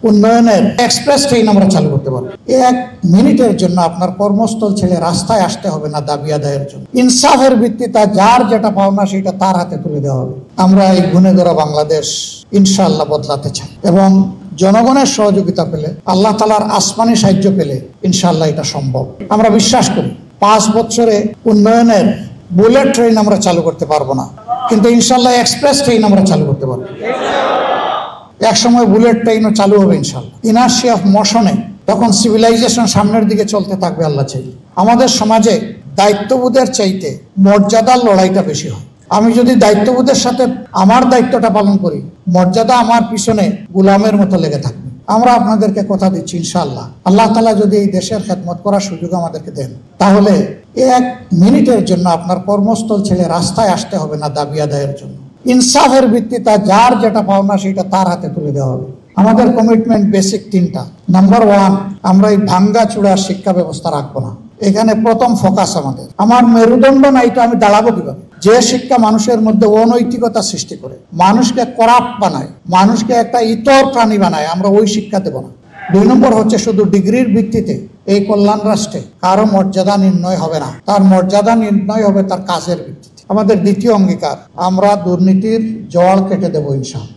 উন্নয়নের express train আমরা চালু করতে পারবো। 1 মিনিটের জন্য আপনার কর্মস্থল ছেড়ে রাস্তায় আসতে হবে না দাবি আদায়ের জন্য। ইনসাফের ভিত্তিতে যার যেটা পাওনা সেটা তার হাতে তুলে দেওয়া হবে। আমরা এই গুণে ধরা বাংলাদেশ ইনশাআল্লাহ বদলাতে চাই এবং জনগণের সহযোগিতা পেলে, আল্লাহ তাআলার আসমানি সাহায্য পেলে ইনশাআল্লাহ এটা সম্ভব। আমরা বিশ্বাস করি 5 বছরে উন্নয়নের বুলেট ট্রেন আমরা চালু করতে পারবো না, কিন্তু ইনশাআল্লাহ এক্সপ্রেস ট্রেন আমরা চালু করতে পারবো। এক সময় বুলেট ট্রেনও চালু হবে ইনশাআল্লাহ। ইনার্সি অফ মোশনে তখন সিভিলাইজেশন সামনের দিকে চলতে থাকবে আল্লাহ চাই। আমাদের সমাজে দায়িত্ববোধের চাইতে মর্যাদার লড়াইটা বেশি হয়। আমি যদি দায়িত্ববোধের সাথে আমার দায়িত্বটা পালন করি, মর্যাদা আমার পিছনে গোলামের মতো লেগে থাকবে। আমরা আপনাদেরকে কথা দিচ্ছি ইনশাআল্লাহ, আল্লাহ তাআলা যদি এই দেশের খেদমত করার সুযোগ আমাদেরকে দেন, তাহলে 1 মিনিটের জন্য আপনার কর্মস্থল ছেড়ে রাস্তায় আসতে হবে না দাবি আদায়ের জন্য। ইনসাফের ভিত্তিতে যার যেটা পাওনা সেটা তার হাতে তুলে দেওয়া হবে। আমাদের কমিটমেন্ট বেসিক 3টা। নাম্বার 1, আমরা এই ভাঙ্গা চূড়া শিক্ষা ব্যবস্থা রাখবো না। এখানে প্রথম ফোকাস আমাদের। আমার মেরুদণ্ড নাই তো আমি দাঁড়াবো কিভাবে? যে শিক্ষা মানুষের মধ্যে অনৈতিকতা সৃষ্টি করে, মানুষকে করাপ্ট বানায়, মানুষকে একটা ইতর প্রাণী বানায়, আমরা ওই শিক্ষা দেব না। 2 নম্বর হচ্ছে শুধু ডিগ্রির ভিত্তিতে এই কল্যাণ রাষ্ট্রে কারো মর্যাদা নির্ণয় হবে না, তার মর্যাদা নির্ণয় হবে তার কাজের ভিত্তিতে। আমাদের দ্বিতীয় অঙ্গীকার, আমরা দুর্নীতির জল কেটে দেবো ইনশাআল্লাহ।